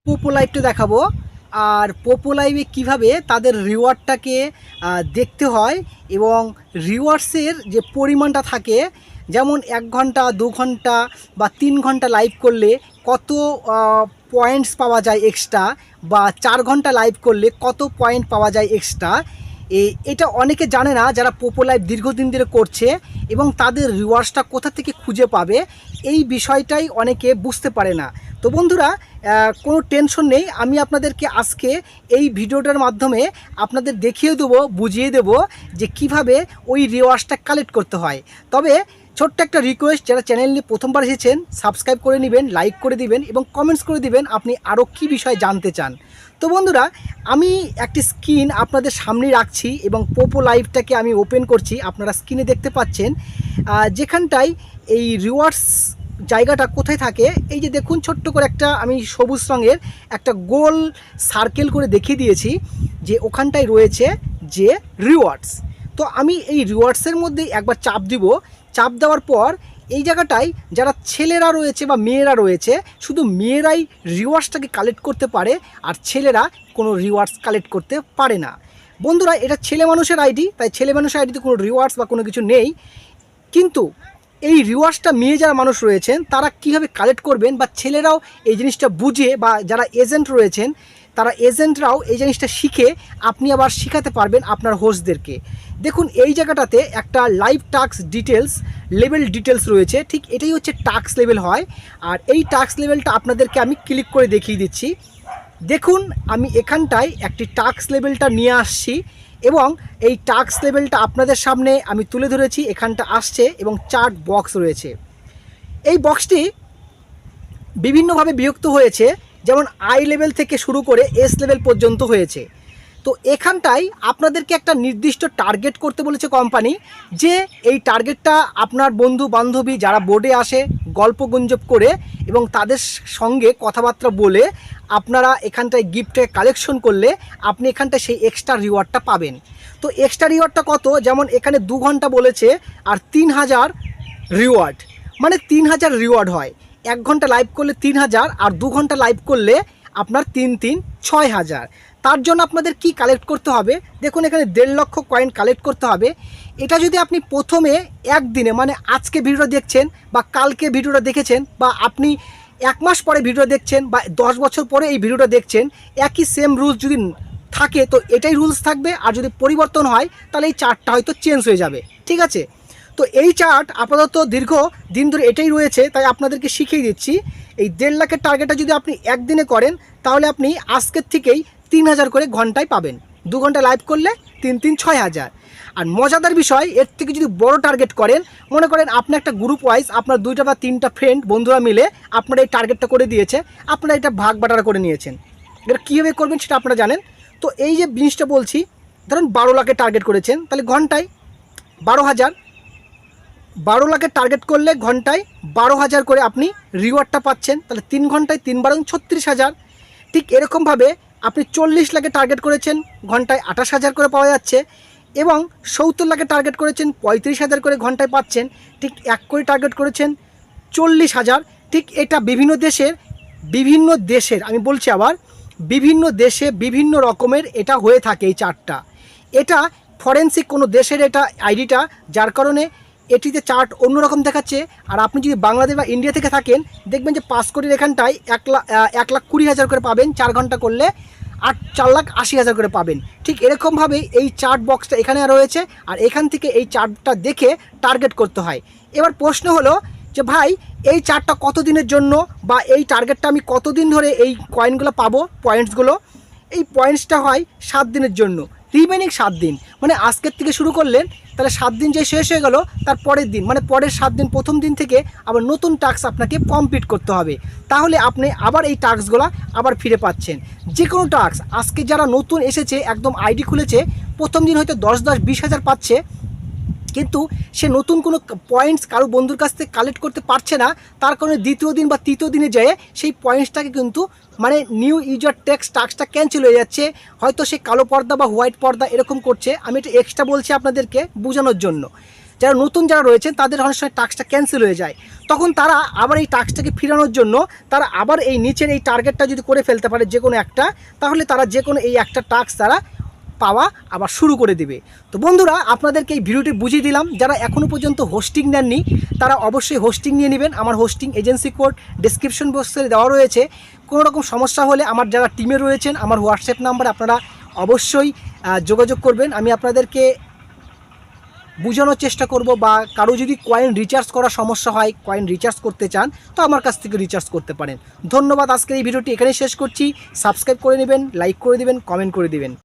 পোপো লাইভটা দেখাবো। আর পোপো লাইভে কীভাবে তাদের রিওয়ার্ডটাকে দেখতে হয় এবং রিওয়ার্ডসের যে পরিমাণটা থাকে, যেমন 1 ঘন্টা 2 ঘন্টা বা 3 ঘন্টা লাইভ করলে কত পয়েন্টস পাওয়া যায় এক্সট্রা, বা 4 ঘন্টা লাইভ করলে কত পয়েন্ট পাওয়া যায় এক্সট্রা। এটা অনেকে জানে না যারা পোপো লাইভ দীর্ঘদিন ধরে করছে, এবং তাদের রিওয়ার্ডসটা কোথা থেকে খুঁজে পাবে এই বিষয়টাই অনেকে বুঝতে পারে না। তো বন্ধুরা, কোনো টেনশন নেই, আমি আপনাদেরকে আজকে এই ভিডিওটার মাধ্যমে আপনাদের দেখিয়ে দেবো, বুঝিয়ে দেবো যে কিভাবে ওই রিওয়ার্ডসটা কালেক্ট করতে হয়। তবে ছোট্ট একটা রিকোয়েস্ট, যারা চ্যানেলে প্রথমবার এসেছেন সাবস্ক্রাইব করে নেবেন, লাইক করে দিবেন এবং কমেন্টস করে দিবেন আপনি আরও কী বিষয় জানতে চান। তো বন্ধুরা, আমি একটি স্ক্রিন আপনাদের সামনে রাখছি এবং পোপো লাইভটাকে আমি ওপেন করছি। আপনারা স্ক্রিনে দেখতে পাচ্ছেন যেখানটায় এই রিওয়ার্ডস জায়গাটা কোথায় থাকে। এই যে দেখুন, ছোট্ট করে একটা আমি সবুজ রঙের একটা গোল সার্কেল করে দেখিয়ে দিয়েছি যে ওখানটায় রয়েছে যে রিওয়ার্ডস। তো আমি এই রিওয়ার্ডসের মধ্যে একবার চাপ দিব। চাপ দেওয়ার পর এই জায়গাটায় যারা ছেলেরা রয়েছে বা মেয়েরা রয়েছে, শুধু মেয়েরাই রিওয়ার্ডসটাকে কালেক্ট করতে পারে, আর ছেলেরা কোনো রিওয়ার্ডস কালেক্ট করতে পারে না। বন্ধুরা, এটা ছেলে মানুষের আইডি, তাই ছেলে মানুষের আইডিতে কোনো রিওয়ার্ডস বা কোনো কিছু নেই। কিন্তু এই রিওয়ার্ডসটা মেয়ে যারা মানুষ রয়েছেন তারা কীভাবে কালেক্ট করবেন, বা ছেলেরাও এই জিনিসটা বুঝে, বা যারা এজেন্ট রয়েছেন তারা এজেন্টরাও এই জিনিসটা শিখে আপনি আবার শেখাতে পারবেন আপনার হোস্টদেরকে। দেখুন, এই জায়গাটাতে একটা live task details level details রয়েছে, ঠিক এটাই হচ্ছে টাস্ক লেভেল হয়। আর এই টাস্ক লেভেলটা আপনাদেরকে আমি ক্লিক করে দেখিয়ে দিচ্ছি। দেখুন, আমি এখানটায় একটি টাস্ক লেভেলটা নিয়ে আসছি এবং এই টাস্ক লেভেলটা আপনাদের সামনে আমি তুলে ধরেছি। এখানটা আসছে এবং চার্ট বক্স রয়েছে। এই বক্সটি বিভিন্নভাবে বিভক্ত হয়েছে, যেমন আই লেভেল থেকে শুরু করে এস লেভেল পর্যন্ত হয়েছে। তো এখানটায় আপনাদেরকে একটা নির্দিষ্ট টার্গেট করতে বলেছে কোম্পানি, যে এই টার্গেটটা আপনার বন্ধু বান্ধবী যারা বোর্ডে আসে গল্প গুঞ্জব করে এবং তাদের সঙ্গে কথাবার্তা বলে আপনারা এখানটায় গিফটে কালেকশন করলে আপনি এখানটায় সেই এক্সট্রা রিওয়ার্ডটা পাবেন। তো এক্সট্রা রিওয়ার্ডটা কত, যেমন এখানে 2 ঘন্টা বলেছে আর 3000 রিওয়ার্ড, মানে 3000 রিওয়ার্ড হয়। 1 ঘন্টা লাইভ করলে 3000, আর 2 ঘন্টা লাইভ করলে আপনার 3 3 6000। তার জন্য আপনাদের কি কালেক্ট করতে হবে, দেখুন এখানে 1.5 লক্ষ কয়েন কালেক্ট করতে হবে। এটা যদি আপনি প্রথমে একদিনে, মানে আজকে ভিডিওটা দেখছেন বা কালকে ভিডিওটা দেখেছেন, বা আপনি 1 মাস পরে ভিডিও দেখছেন বা 10 বছর পরে এই ভিডিওটা দেখছেন, একই সেম রুলস যদি থাকে তো এটাই রুলস থাকবে, আর যদি পরিবর্তন হয় তাহলে এই চার্টটা হয়তো চেঞ্জ হয়ে যাবে। ঠিক আছে, তো এই চার্ট আপাতত দীর্ঘ দিন ধরে এটাই রয়েছে, তাই আপনাদেরকে শিখিয়ে দিচ্ছি। এই 1.5 লাখের টার্গেটটা যদি আপনি একদিনে করেন তাহলে আপনি আজকের থেকেই 3000 করে ঘন্টায় পাবেন। 2 ঘন্টা লাইভ করলে 3 3 6000। আর মজাদার বিষয়, এর থেকে যদি বড় টার্গেট করেন, মনে করেন আপনি একটা গ্রুপ ওয়াইজ আপনার 2টা বা 3টা ফ্রেন্ড বন্ধুরা মিলে আপনারা এই টার্গেটটা করে দিয়েছে, আপনারা এটা ভাগ বাটারা করে নিয়েছেন। এটা কীভাবে করবেন সেটা আপনারা জানেন। তো এই যে জিনিসটা বলছি, ধরুন 12 লাখের টার্গেট করেছেন, তাহলে ঘন্টায় 12,000। 12 লাখের টার্গেট করলে ঘন্টায় 12,000 করে আপনি রিওয়ার্ডটা পাচ্ছেন, তাহলে 3 ঘন্টায় 3 12 36,000। ঠিক এরকমভাবে আপনি 40 লাখে টার্গেট করেছেন, ঘন্টায় 28,000 করে পাওয়া যাচ্ছে, এবং 70 লাখে টার্গেট করেছেন 35,000 করে ঘন্টায় পাচ্ছেন। ঠিক 1 কোটি টার্গেট করেছেন 40,000। ঠিক এটা বিভিন্ন দেশের আমি বলছি আবার, বিভিন্ন দেশে বিভিন্ন রকমের এটা হয়ে থাকে এই চার্টটা। এটা ফরেন্সিক কোনো দেশের এটা আইডিটা, যার কারণে এটিতে চার্ট অন্যরকম দেখাচ্ছে। আর আপনি যদি বাংলাদেশ বা ইন্ডিয়া থেকে থাকেন, দেখবেন যে 5 কোটির এখানটায় 1,20,000 করে পাবেন, 4 ঘন্টা করলে 4,80,000 করে পাবেন। ঠিক এরকমভাবেই এই চার্ট বক্সটা এখানে রয়েছে, আর এখান থেকে এই চার্টটা দেখে টার্গেট করতে হয়। এবার প্রশ্ন হলো যে ভাই, এই চার্টটা কত দিনের জন্য, বা এই টার্গেটটা আমি কতদিন ধরে এই কয়েনগুলো পাবো, পয়েন্টসগুলো? এই পয়েন্টসটা হয় 7 দিনের জন্য, রিমেনিং 7 দিন। মানে আজকের থেকে শুরু করলেন, তাহলে 7 দিন যে শেষ হয়ে গেল, তার পরের দিন মানে পরের 7 দিন প্রথম দিন থেকে আবার নতুন টাস্ক আপনাকে কমপ্লিট করতে হবে। তাহলে আপনি আবার এই টাস্কগুলো আবার ফিরে পাচ্ছেন। যে কোনো টাস্ক আজকে যারা নতুন এসেছে, একদম আইডি খুলেছে, প্রথম দিন হয়তো 10 20 হাজার পাচ্ছে, কিন্তু সে নতুন কোনো পয়েন্টস কারো বন্ধুর কাছ থেকে কালেক্ট করতে পারছে না। তার কারণে দ্বিতীয় দিন বা তৃতীয় দিনে যেয়ে সেই পয়েন্টসটাকে কিন্তু মানে নিউ ইউজার টাস্কটা ক্যান্সেল হয়ে যাচ্ছে। হয়তো সে কালো পর্দা বা হোয়াইট পর্দা এরকম করছে। আমি এটা এক্সট্রা বলছি আপনাদেরকে বোঝানোর জন্য। যারা নতুন যারা রয়েছেন তাদের অনেক সময় টাস্কটা ক্যান্সেল হয়ে যায়, তখন তারা আবার এই টাস্কটাকে ফেরানোর জন্য তারা আবার এই নিচের এই টার্গেটটা যদি করে ফেলতে পারে যে কোনো একটা, তাহলে তারা যে কোনো এই একটা টাস্ক তারা পাওয়া আবার শুরু করে দেবে। তো বন্ধুরা, আপনাদেরকে এই ভিডিওটি বুঝিয়ে দিলাম, যারা এখনও পর্যন্ত হোস্টিং নেননি তারা অবশ্যই হোস্টিং নিয়ে নেবেন। আমার হোস্টিং এজেন্সি কোড ডেসক্রিপশন বক্সে দেওয়া রয়েছে। কোনো রকম সমস্যা হলে আমার যারা টিমে রয়েছেন আমার হোয়াটসঅ্যাপ নাম্বার আপনারা অবশ্যই যোগাযোগ করবেন। আমি আপনাদেরকে বোঝানোর চেষ্টা করব, বা কারো যদি কয়েন রিচার্জ করার সমস্যা হয়, কয়েন রিচার্জ করতে চান, তো আমার কাছ থেকে রিচার্জ করতে পারেন। ধন্যবাদ। আজকের এই ভিডিওটি এখানেই শেষ করছি। সাবস্ক্রাইব করে নেবেন, লাইক করে দেবেন, কমেন্ট করে দেবেন।